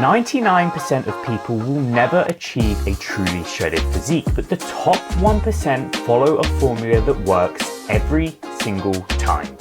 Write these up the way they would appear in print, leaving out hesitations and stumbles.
99% of people will never achieve a truly shredded physique, but the top 1% follow a formula that works every single time.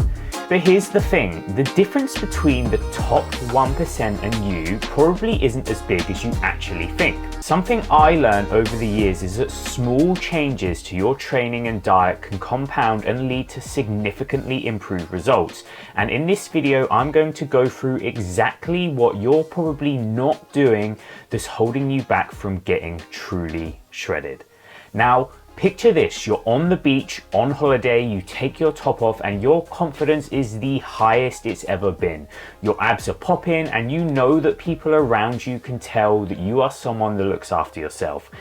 But here's the thing, the difference between the top 1% and you probably isn't as big as you actually think. Something I learned over the years is that small changes to your training and diet can compound and lead to significantly improved results. And in this video, I'm going to go through exactly what you're probably not doing that's holding you back from getting truly shredded. Now, picture this, you're on the beach, on holiday, you take your top off and your confidence is the highest it's ever been. Your abs are popping and you know that people around you can tell that you are someone that looks after yourself.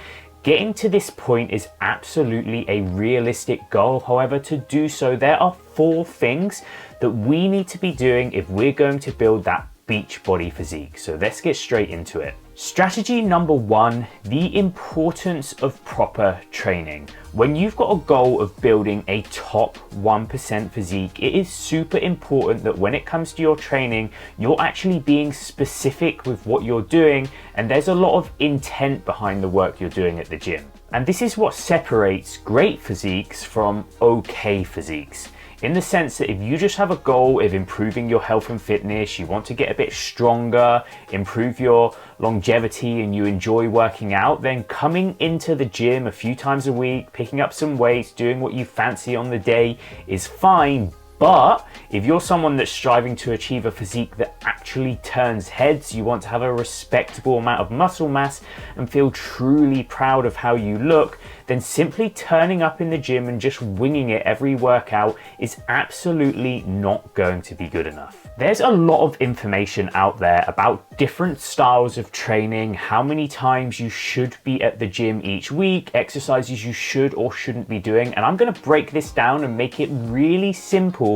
Getting to this point is absolutely a realistic goal. However, to do so, there are 4 things that we need to be doing if we're going to build that beach body physique. So let's get straight into it. Strategy number 1, the importance of proper training. When you've got a goal of building a top 1% physique, it is super important that when it comes to your training, you're actually being specific with what you're doing, and there's a lot of intent behind the work you're doing at the gym. And this is what separates great physiques from okay physiques. In the sense that if you just have a goal of improving your health and fitness, you want to get a bit stronger, improve your longevity, and you enjoy working out, then coming into the gym a few times a week, picking up some weights, doing what you fancy on the day is fine. But if you're someone that's striving to achieve a physique that actually turns heads, you want to have a respectable amount of muscle mass and feel truly proud of how you look, then simply turning up in the gym and just winging it every workout is absolutely not going to be good enough. There's a lot of information out there about different styles of training, how many times you should be at the gym each week, exercises you should or shouldn't be doing, and I'm going to break this down and make it really simple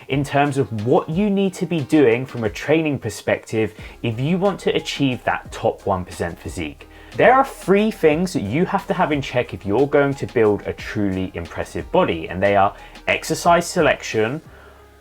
in terms of what you need to be doing from a training perspective if you want to achieve that top 1% physique. There are 3 things that you have to have in check if you're going to build a truly impressive body, and they are exercise selection,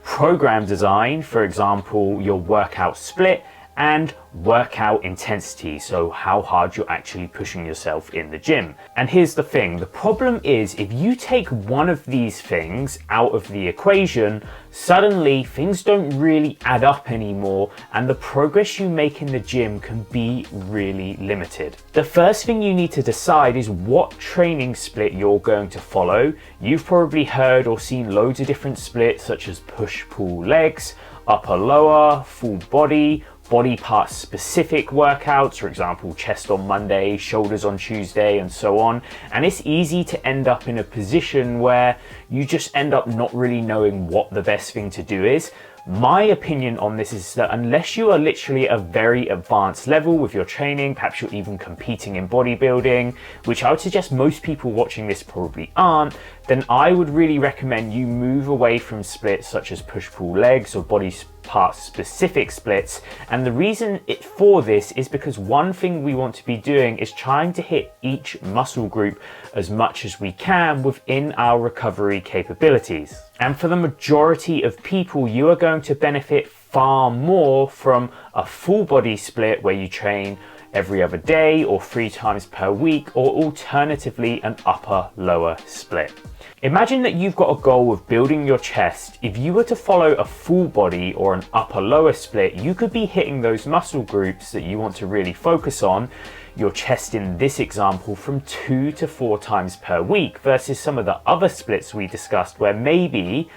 program design, for example, your workout split, and workout intensity, so how hard you're actually pushing yourself in the gym. And here's the thing, the problem is if you take one of these things out of the equation, suddenly things don't really add up anymore and the progress you make in the gym can be really limited. The first thing you need to decide is what training split you're going to follow. You've probably heard or seen loads of different splits such as push-pull legs, upper lower, full body part specific workouts, for example, chest on Monday, shoulders on Tuesday, and so on. And it's easy to end up in a position where you just end up not really knowing what the best thing to do is. My opinion on this is that unless you are literally at a very advanced level with your training, perhaps you're even competing in bodybuilding, which I would suggest most people watching this probably aren't, then I would really recommend you move away from splits such as push-pull legs or body part specific splits. And the reason for this is because one thing we want to be doing is trying to hit each muscle group as much as we can within our recovery capabilities. And for the majority of people, you are going to benefit far more from a full body split where you train every other day or 3 times per week, or alternatively an upper lower split. Imagine that you've got a goal of building your chest. If you were to follow a full body or an upper lower split, you could be hitting those muscle groups that you want to really focus on, your chest in this example, from 2 to 4 times per week versus some of the other splits we discussed where maybe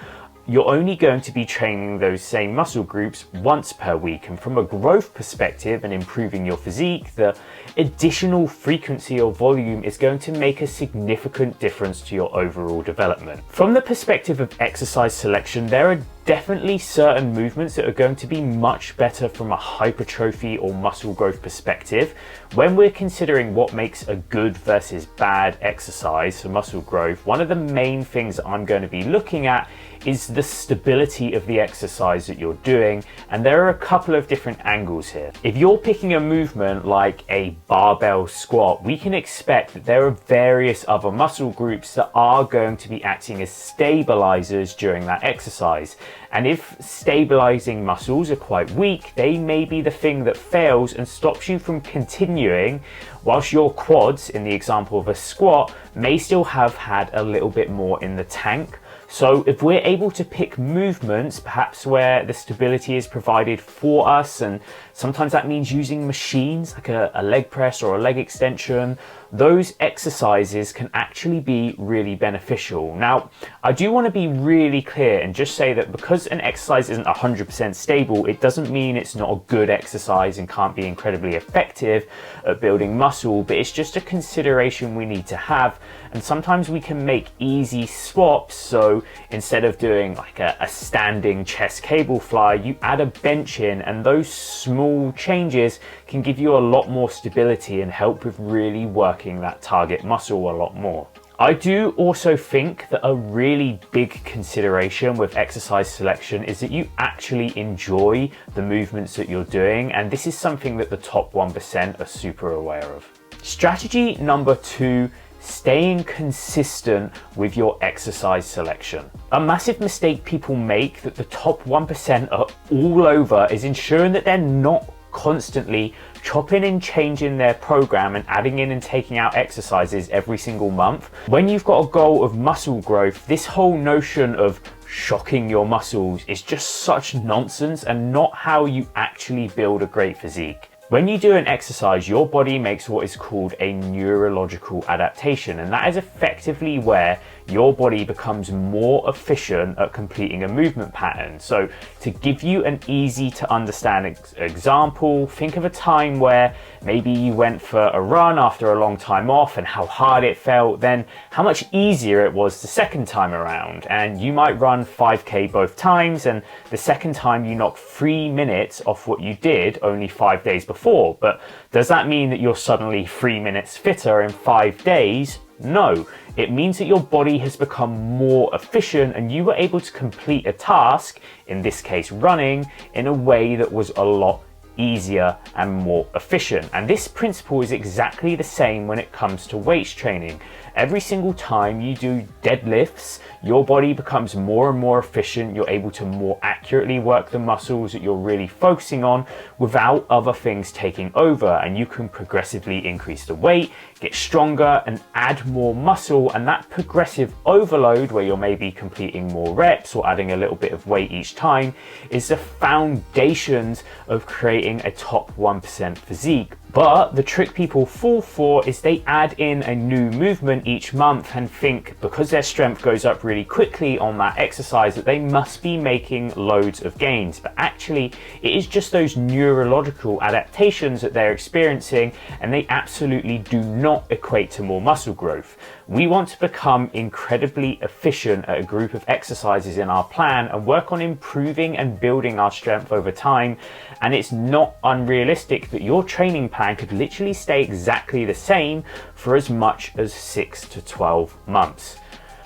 you're only going to be training those same muscle groups once per week. And from a growth perspective and improving your physique, the additional frequency or volume is going to make a significant difference to your overall development. From the perspective of exercise selection, there are definitely certain movements that are going to be much better from a hypertrophy or muscle growth perspective. When we're considering what makes a good versus bad exercise for muscle growth, one of the main things that I'm going to be looking at is the stability of the exercise that you're doing, and there are a couple of different angles here. If you're picking a movement like a barbell squat, we can expect that there are various other muscle groups that are going to be acting as stabilizers during that exercise. And if stabilizing muscles are quite weak, they may be the thing that fails and stops you from continuing, whilst your quads, in the example of a squat, may still have had a little bit more in the tank. So if we're able to pick movements, perhaps where the stability is provided for us, and sometimes that means using machines like a leg press or a leg extension, those exercises can actually be really beneficial. Now, I do want to be really clear and just say that because an exercise isn't 100% stable, it doesn't mean it's not a good exercise and can't be incredibly effective at building muscle, but it's just a consideration we need to have. And sometimes we can make easy swaps. So instead of doing like a standing chest cable fly, you add a bench in, and those small changes can give you a lot more stability and help with really working that target muscle a lot more. I do also think that a really big consideration with exercise selection is that you actually enjoy the movements that you're doing, and this is something that the top 1% are super aware of. Strategy number 2, staying consistent with your exercise selection. A massive mistake people make that the top 1% are all over is ensuring that they're not constantly chopping and changing their program and adding in and taking out exercises every single month. When you've got a goal of muscle growth, this whole notion of shocking your muscles is just such nonsense and not how you actually build a great physique. When you do an exercise, your body makes what is called a neurological adaptation, and that is effectively where your body becomes more efficient at completing a movement pattern. So to give you an easy to understand example, think of a time where maybe you went for a run after a long time off and how hard it felt, then how much easier it was the second time around. And you might run 5K both times, and the second time you knock 3 minutes off what you did only 5 days before. But does that mean that you're suddenly 3 minutes fitter in 5 days? No, it means that your body has become more efficient and you were able to complete a task, in this case running, in a way that was a lot easier and more efficient. And this principle is exactly the same when it comes to weights training. Every single time you do deadlifts, your body becomes more and more efficient. You're able to more accurately work the muscles that you're really focusing on without other things taking over, and you can progressively increase the weight, get stronger and add more muscle. And that progressive overload, where you're maybe completing more reps or adding a little bit of weight each time, is the foundations of creating a top 1% physique. But the trick people fall for is they add in a new movement each month and think because their strength goes up really quickly on that exercise that they must be making loads of gains. But actually it is just those neurological adaptations that they're experiencing, and they absolutely do not equate to more muscle growth. We want to become incredibly efficient at a group of exercises in our plan and work on improving and building our strength over time. And it's not unrealistic that your training plan could literally stay exactly the same for as much as 6 to 12 months.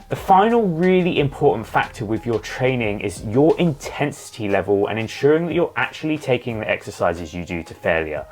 The final really important factor with your training is your intensity level and ensuring that you're actually taking the exercises you do to failure.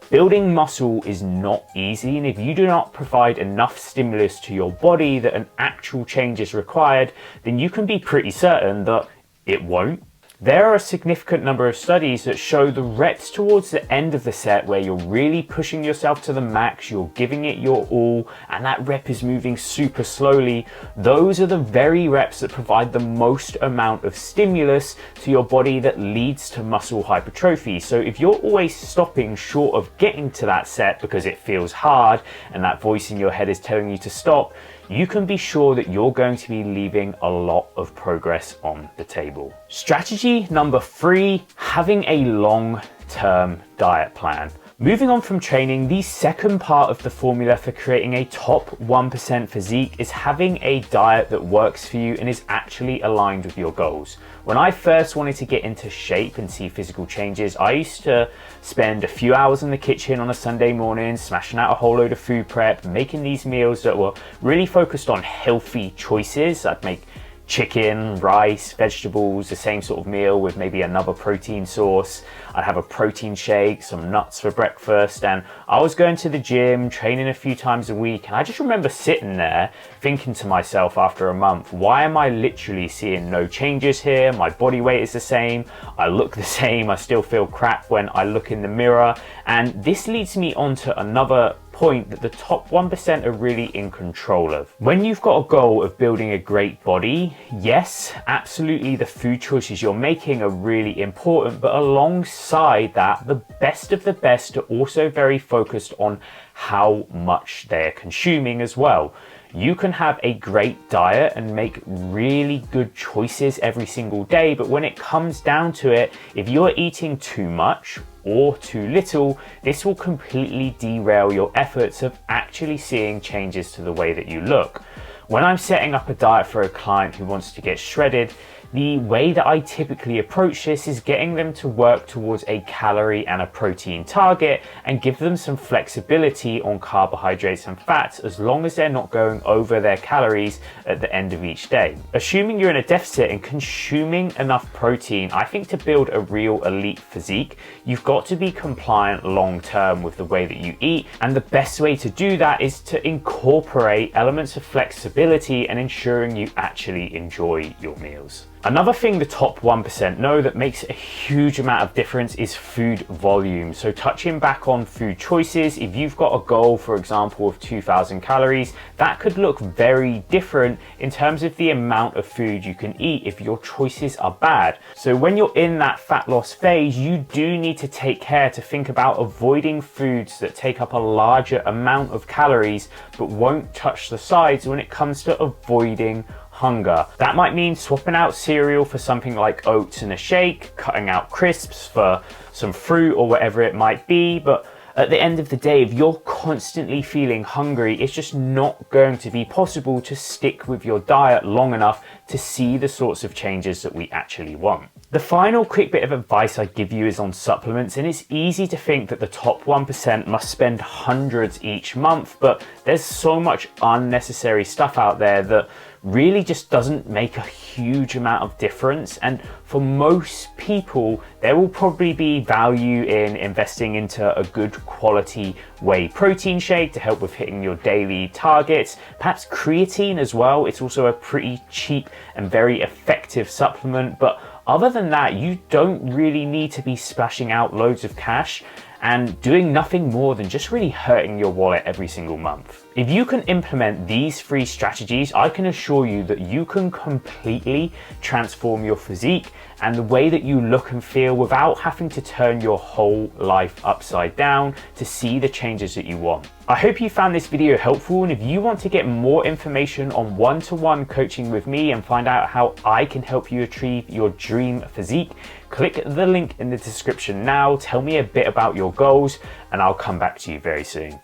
Building muscle is not easy, and if you do not provide enough stimulus to your body that an actual change is required, then you can be pretty certain that it won't. There are a significant number of studies that show the reps towards the end of the set where you're really pushing yourself to the max, you're giving it your all, and that rep is moving super slowly. Those are the very reps that provide the most amount of stimulus to your body that leads to muscle hypertrophy. So if you're always stopping short of getting to that set because it feels hard and that voice in your head is telling you to stop, you can be sure that you're going to be leaving a lot of progress on the table. Strategy number 3, having a long-term diet plan. Moving on from training, the second part of the formula for creating a top 1% physique is having a diet that works for you and is actually aligned with your goals. When I first wanted to get into shape and see physical changes, I used to spend a few hours in the kitchen on a Sunday morning, smashing out a whole load of food prep, making these meals that were really focused on healthy choices. I'd make chicken, rice, vegetables, the same sort of meal with maybe another protein source. I'd have a protein shake, some nuts for breakfast, and I was going to the gym, training a few times a week, and I just remember sitting there thinking to myself after a month, why am I literally seeing no changes here? My body weight is the same, I look the same, I still feel crap when I look in the mirror. And this leads me on to another point that the top 1% are really in control of. When you've got a goal of building a great body, yes, absolutely the food choices you're making are really important, but alongside that, the best of the best are also very focused on how much they're consuming as well. You can have a great diet and make really good choices every single day, but when it comes down to it, if you're eating too much or too little, this will completely derail your efforts of actually seeing changes to the way that you look. When I'm setting up a diet for a client who wants to get shredded, the way that I typically approach this is getting them to work towards a calorie and a protein target and give them some flexibility on carbohydrates and fats as long as they're not going over their calories at the end of each day. Assuming you're in a deficit and consuming enough protein, I think to build a real elite physique, you've got to be compliant long term with the way that you eat, and the best way to do that is to incorporate elements of flexibility and ensuring you actually enjoy your meals. Another thing the top 1% know that makes a huge amount of difference is food volume. So touching back on food choices, if you've got a goal, for example, of 2,000 calories, that could look very different in terms of the amount of food you can eat if your choices are bad. So when you're in that fat loss phase, you do need to take care to think about avoiding foods that take up a larger amount of calories but won't touch the sides when it comes to avoiding hunger. That might mean swapping out cereal for something like oats and a shake, cutting out crisps for some fruit or whatever it might be, but at the end of the day, if you're constantly feeling hungry, it's just not going to be possible to stick with your diet long enough to see the sorts of changes that we actually want. The final quick bit of advice I give you is on supplements, and it's easy to think that the top 1% must spend hundreds each month, but there's so much unnecessary stuff out there that really just doesn't make a huge amount of difference. And for most people, there will probably be value in investing into a good quality whey protein shake to help with hitting your daily targets, perhaps creatine as well. It's also a pretty cheap and very effective supplement, but other than that, you don't really need to be splashing out loads of cash and doing nothing more than just really hurting your wallet every single month. If you can implement these 3 strategies, I can assure you that you can completely transform your physique and the way that you look and feel without having to turn your whole life upside down to see the changes that you want. I hope you found this video helpful, and if you want to get more information on one-to-one coaching with me and find out how I can help you achieve your dream physique, click the link in the description now, tell me a bit about your goals, and I'll come back to you very soon.